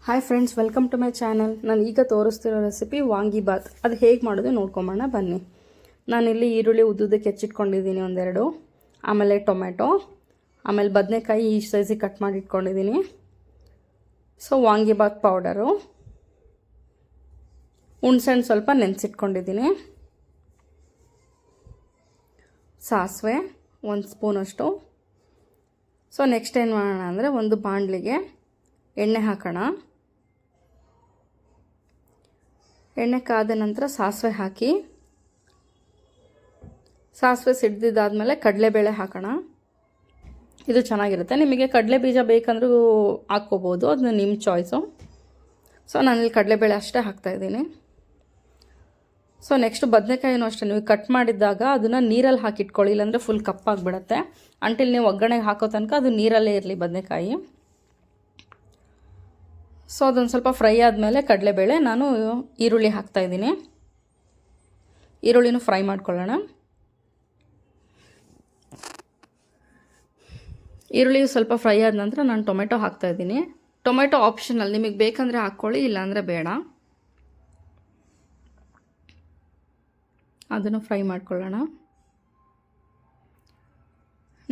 Hi friends, welcome to my channel. ನಾನು ಈಗ ತೋರಿಸ್ತಿರೋ recipe vangibath. ಅದು ಹೇಗೆ ಮಾಡೋದು ನೋಡ್ಕೊಂಬೋಣ ಬನ್ನಿ. ನಾನಿಲ್ಲಿ ಈರುಳ್ಳಿ ಉದ್ದುದಕ್ಕೆ ಹೆಚ್ಚಿಟ್ಕೊಂಡಿದ್ದೀನಿ ಒಂದೆರಡು, ಆಮೇಲೆ ಟೊಮೆಟೊ, ಆಮೇಲೆ ಬದನೆಕಾಯಿ ಈ ಸೈಜಿಗೆ ಕಟ್ ಮಾಡಿ ಇಟ್ಕೊಂಡಿದ್ದೀನಿ. ಸೊ ವಾಂಗಿಬಾತ್ ಪೌಡರು, ಹುಣಸೆಹಣ್ಣು ಸ್ವಲ್ಪ ನೆನೆಸಿಟ್ಕೊಂಡಿದ್ದೀನಿ, ಸಾಸಿವೆ 1 ಸ್ಪೂನಷ್ಟು. ಸೊ ನೆಕ್ಸ್ಟ್ ಏನು ಮಾಡೋಣ ಅಂದರೆ, ಒಂದು ಬಾಣಲಿಗೆ ಎಣ್ಣೆ ಹಾಕೋಣ. ಎಣ್ಣೆ ಕಾದ ನಂತರ ಸಾಸಿವೆ ಹಾಕಿ, ಸಾಸಿವೆ ಸಿಡ್ದಿದ್ದಾದಮೇಲೆ ಕಡಲೆಬೇಳೆ ಹಾಕೋಣ. ಇದು ಚೆನ್ನಾಗಿರುತ್ತೆ. ನಿಮಗೆ ಕಡಲೆ ಬೀಜ ಬೇಕಂದ್ರೂ ಹಾಕ್ಕೋಬೋದು, ಅದನ್ನ ನಿಮ್ಮ ಚಾಯ್ಸು. ಸೊ ನಾನಿಲ್ಲಿ ಕಡಲೆಬೇಳೆ ಅಷ್ಟೇ ಹಾಕ್ತಾಯಿದ್ದೀನಿ. ಸೊ ನೆಕ್ಸ್ಟ್ ಬದನೆಕಾಯಿನೂ ಅಷ್ಟೇ, ನೀವು ಕಟ್ ಮಾಡಿದ್ದಾಗ ಅದನ್ನು ನೀರಲ್ಲಿ ಹಾಕಿಟ್ಕೊಳ್ಳಿ, ಇಲ್ಲಾಂದರೆ ಫುಲ್ ಕಪ್ಪಾಗಿಬಿಡುತ್ತೆ. ಅಂಟಿಲ್ ನೀವು ಒಗ್ಗರಣೆಗೆ ಹಾಕೋ ತನಕ ಅದು ನೀರಲ್ಲೇ ಇರಲಿ ಬದನೆಕಾಯಿ. ಸೊ ಅದೊಂದು ಸ್ವಲ್ಪ ಫ್ರೈ ಆದಮೇಲೆ ಕಡಲೆಬೇಳೆ, ನಾನು ಈರುಳ್ಳಿ ಹಾಕ್ತಾಯಿದ್ದೀನಿ. ಈರುಳ್ಳಿನೂ ಫ್ರೈ ಮಾಡ್ಕೊಳ್ಳೋಣ. ಈರುಳ್ಳಿ ಸ್ವಲ್ಪ ಫ್ರೈ ಆದ ನಂತರ ನಾನು ಟೊಮೆಟೊ ಹಾಕ್ತಾಯಿದ್ದೀನಿ. ಟೊಮೆಟೊ ಆಪ್ಷನಲ್, ನಿಮಗೆ ಬೇಕಂದರೆ ಹಾಕ್ಕೊಳ್ಳಿ, ಇಲ್ಲಾಂದರೆ ಬೇಡ. ಅದನ್ನು ಫ್ರೈ ಮಾಡ್ಕೊಳ್ಳೋಣ.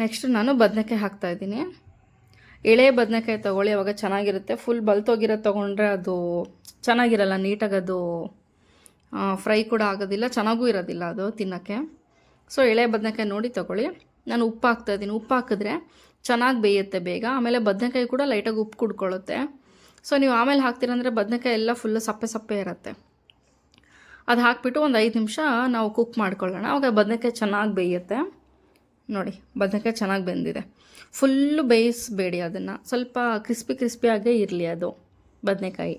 ನೆಕ್ಸ್ಟ್ ನಾನು ಬದನೆಕಾಯಿ ಹಾಕ್ತಾಯಿದ್ದೀನಿ. ಎಳೆ ಬದನೆಕಾಯಿ ತೊಗೊಳ್ಳಿ, ಅವಾಗ ಚೆನ್ನಾಗಿರುತ್ತೆ. ಫುಲ್ ಬಲ್ತೋಗಿರೋದು ತೊಗೊಂಡ್ರೆ ಅದು ಚೆನ್ನಾಗಿರಲ್ಲ, ನೀಟಾಗಿ ಅದು ಫ್ರೈ ಕೂಡ ಆಗೋದಿಲ್ಲ, ಚೆನ್ನಾಗೂ ಇರೋದಿಲ್ಲ ಅದು ತಿನ್ನೋಕ್ಕೆ. ಸೊ ಎಳೆ ಬದನೆಕಾಯಿ ನೋಡಿ ತೊಗೊಳ್ಳಿ. ನಾನು ಉಪ್ಪು ಹಾಕ್ತಾಯಿದ್ದೀನಿ. ಉಪ್ಪು ಹಾಕಿದ್ರೆ ಚೆನ್ನಾಗಿ ಬೇಯುತ್ತೆ ಬೇಗ. ಆಮೇಲೆ ಬದನೆಕಾಯಿ ಕೂಡ ಲೈಟಾಗಿ ಉಪ್ಪು ಕುಡ್ಕೊಳ್ಳುತ್ತೆ. ಸೊ ನೀವು ಆಮೇಲೆ ಹಾಕ್ತೀರಂದರೆ ಬದನೆಕಾಯಿ ಎಲ್ಲ ಫುಲ್ಲು ಸಪ್ಪೆ ಸಪ್ಪೆ ಇರುತ್ತೆ. ಅದು ಹಾಕಿಬಿಟ್ಟು ಒಂದು 5 ನಿಮಿಷ ನಾವು ಕುಕ್ ಮಾಡ್ಕೊಳ್ಳೋಣ. ಆವಾಗ ಬದನೆಕಾಯಿ ಚೆನ್ನಾಗಿ ಬೇಯುತ್ತೆ. ನೋಡಿ, ಬದನೆಕಾಯಿ ಚೆನ್ನಾಗಿ ಬೆಂದಿದೆ. ಫುಲ್ಲು ಬೇಯಿಸಬೇಡಿ ಅದನ್ನು, ಸ್ವಲ್ಪ ಕ್ರಿಸ್ಪಿಯಾಗೇ ಇರಲಿ ಅದು ಬದನೆಕಾಯಿ.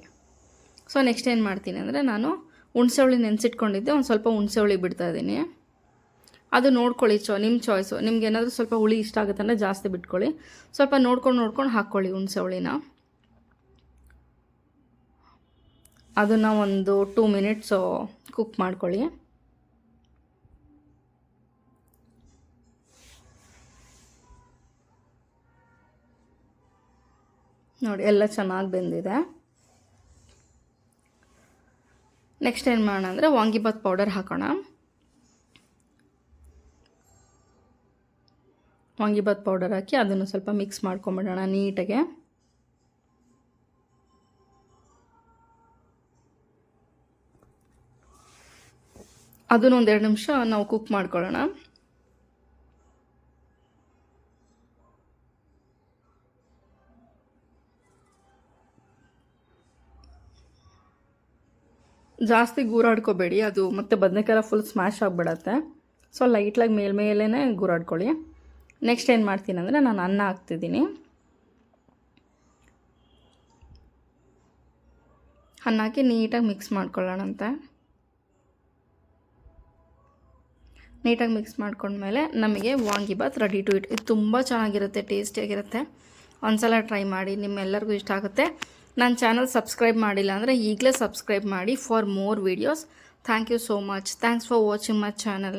ಸೊ ನೆಕ್ಸ್ಟ್ ಏನು ಮಾಡ್ತೀನಿ ಅಂದರೆ, ನಾನು ಹುಣಸೆಹುಳಿ ನೆನೆಸಿಟ್ಕೊಂಡಿದ್ದೆ, ಒಂದು ಸ್ವಲ್ಪ ಹುಣಸೆಹುಳಿ ಬಿಡ್ತಾಯಿದ್ದೀನಿ. ಅದು ನೋಡ್ಕೊಳ್ಳಿ, ನಿಮ್ಮ ಚಾಯ್ಸು. ನಿಮ್ಗೆ ಏನಾದರೂ ಸ್ವಲ್ಪ ಹುಳಿ ಇಷ್ಟ ಆಗುತ್ತೆ ಅಂದರೆ ಜಾಸ್ತಿ ಬಿಟ್ಕೊಳ್ಳಿ, ಸ್ವಲ್ಪ ನೋಡ್ಕೊಂಡು ಹಾಕ್ಕೊಳ್ಳಿ ಹುಣಸೆಹುಳಿನ. ಅದನ್ನು ಒಂದು 2 ಮಿನಿಟ್ಸು ಕುಕ್ ಮಾಡ್ಕೊಳ್ಳಿ. ನೋಡಿ, ಎಲ್ಲ ಚೆನ್ನಾಗಿ ಬೆಂದಿದೆ. ನೆಕ್ಸ್ಟ್ ಏನು ಮಾಡೋಣ ಅಂದರೆ, ವಾಂಗಿಬಾತ್ ಪೌಡರ್ ಹಾಕೋಣ. ವಾಂಗಿಬಾತ್ ಪೌಡರ್ ಹಾಕಿ ಅದನ್ನು ಸ್ವಲ್ಪ ಮಿಕ್ಸ್ ಮಾಡ್ಕೊಂಬಿಡೋಣ ನೀಟಾಗೆ. ಅದನ್ನು ಒಂದು 2 ನಿಮಿಷ ನಾವು ಕುಕ್ ಮಾಡ್ಕೊಳ್ಳೋಣ. ಜಾಸ್ತಿ ಗೂರಾಡ್ಕೋಬೇಡಿ, ಅದು ಮತ್ತು ಬದನೆಕಾಯಿ ಫುಲ್ ಸ್ಮ್ಯಾಶ್ ಆಗಿಬಿಡತ್ತೆ. ಸೊ ಲೈಟ್ಲಾಗಿ ಮೇಲೇ ಗೂರಾಡ್ಕೊಳ್ಳಿ. ನೆಕ್ಸ್ಟ್ ಏನು ಮಾಡ್ತೀನಿ ಅಂದರೆ, ನಾನು ಅನ್ನ ಹಾಕ್ತಿದ್ದೀನಿ. ಅನ್ನ ಹಾಕಿ ನೀಟಾಗಿ ಮಿಕ್ಸ್ ಮಾಡ್ಕೊಳ್ಳೋಣಂತೆ. ನೀಟಾಗಿ ಮಿಕ್ಸ್ ಮಾಡ್ಕೊಂಡ್ಮೇಲೆ ನಮಗೆ ವಾಂಗಿಬಾತ್ ರೆಡಿ ಟು ಇಟ್. ಇದು ತುಂಬ ಚೆನ್ನಾಗಿರುತ್ತೆ, ಟೇಸ್ಟಿಯಾಗಿರುತ್ತೆ. ಒಂದ್ಸಲ ಟ್ರೈ ಮಾಡಿ, ನಿಮ್ಮೆಲ್ಲರಿಗೂ ಇಷ್ಟ ಆಗುತ್ತೆ. ನನ್ನ ಚಾನಲ್ ಸಬ್ಸ್ಕ್ರೈಬ್ ಮಾಡಿಲ್ಲ ಅಂದರೆ ಈಗಲೇ ಸಬ್ಸ್ಕ್ರೈಬ್ ಮಾಡಿ for more videos. Thank you so much. Thanks for watching my channel.